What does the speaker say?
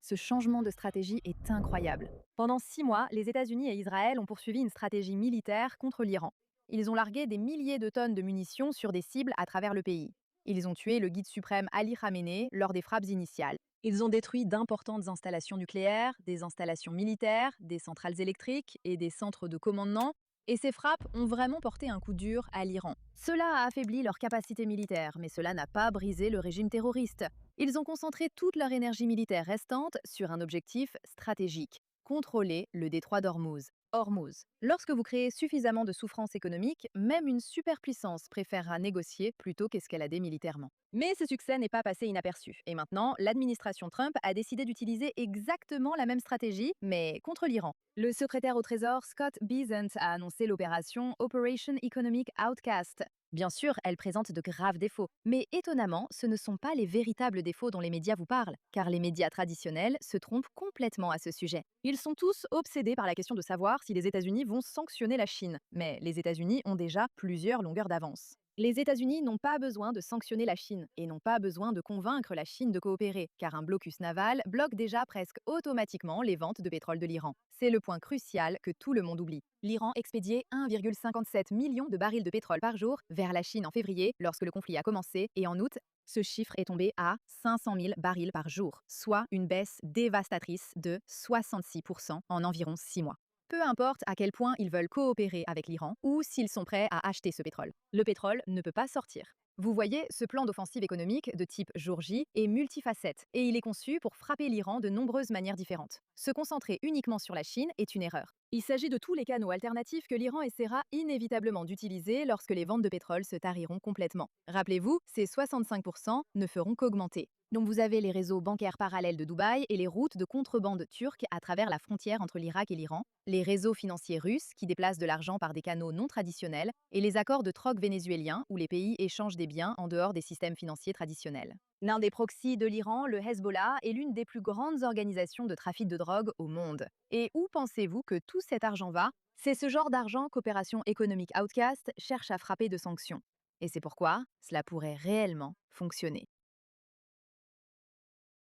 Ce changement de stratégie est incroyable. Pendant 6 mois, les États-Unis et Israël ont poursuivi une stratégie militaire contre l'Iran. Ils ont largué des milliers de tonnes de munitions sur des cibles à travers le pays. Ils ont tué le guide suprême Ali Khamenei lors des frappes initiales. Ils ont détruit d'importantes installations nucléaires, des installations militaires, des centrales électriques et des centres de commandement. Et ces frappes ont vraiment porté un coup dur à l'Iran. Cela a affaibli leur capacité militaire, mais cela n'a pas brisé le régime terroriste. Ils ont concentré toute leur énergie militaire restante sur un objectif stratégique, contrôler le détroit d'Ormuz. Hormuz. Lorsque vous créez suffisamment de souffrance économique, même une superpuissance préférera négocier plutôt qu'escalader militairement. Mais ce succès n'est pas passé inaperçu. Et maintenant, l'administration Trump a décidé d'utiliser exactement la même stratégie, mais contre l'Iran. Le secrétaire au Trésor Scott Bessent a annoncé l'opération Operation Economic Outcast. Bien sûr, elle présente de graves défauts, mais étonnamment, ce ne sont pas les véritables défauts dont les médias vous parlent, car les médias traditionnels se trompent complètement à ce sujet. Ils sont tous obsédés par la question de savoir si les États-Unis vont sanctionner la Chine, mais les États-Unis ont déjà plusieurs longueurs d'avance. Les États-Unis n'ont pas besoin de sanctionner la Chine et n'ont pas besoin de convaincre la Chine de coopérer, car un blocus naval bloque déjà presque automatiquement les ventes de pétrole de l'Iran. C'est le point crucial que tout le monde oublie. L'Iran expédiait 1,57 million de barils de pétrole par jour vers la Chine en février, lorsque le conflit a commencé, et en août, ce chiffre est tombé à 500 000 barils par jour, soit une baisse dévastatrice de 66% en environ 6 mois. Peu importe à quel point ils veulent coopérer avec l'Iran ou s'ils sont prêts à acheter ce pétrole. Le pétrole ne peut pas sortir. Vous voyez, ce plan d'offensive économique de type jour J est multifacette et il est conçu pour frapper l'Iran de nombreuses manières différentes. Se concentrer uniquement sur la Chine est une erreur. Il s'agit de tous les canaux alternatifs que l'Iran essaiera inévitablement d'utiliser lorsque les ventes de pétrole se tariront complètement. Rappelez-vous, ces 65% ne feront qu'augmenter. Donc vous avez les réseaux bancaires parallèles de Dubaï et les routes de contrebande turques à travers la frontière entre l'Irak et l'Iran, les réseaux financiers russes qui déplacent de l'argent par des canaux non traditionnels et les accords de troc vénézuéliens où les pays échangent des biens en dehors des systèmes financiers traditionnels. L'un des proxys de l'Iran, le Hezbollah, est l'une des plus grandes organisations de trafic de drogue au monde. Et où pensez-vous que tout cet argent va? C'est ce genre d'argent qu'Opération Economic Outcast cherche à frapper de sanctions. Et c'est pourquoi cela pourrait réellement fonctionner.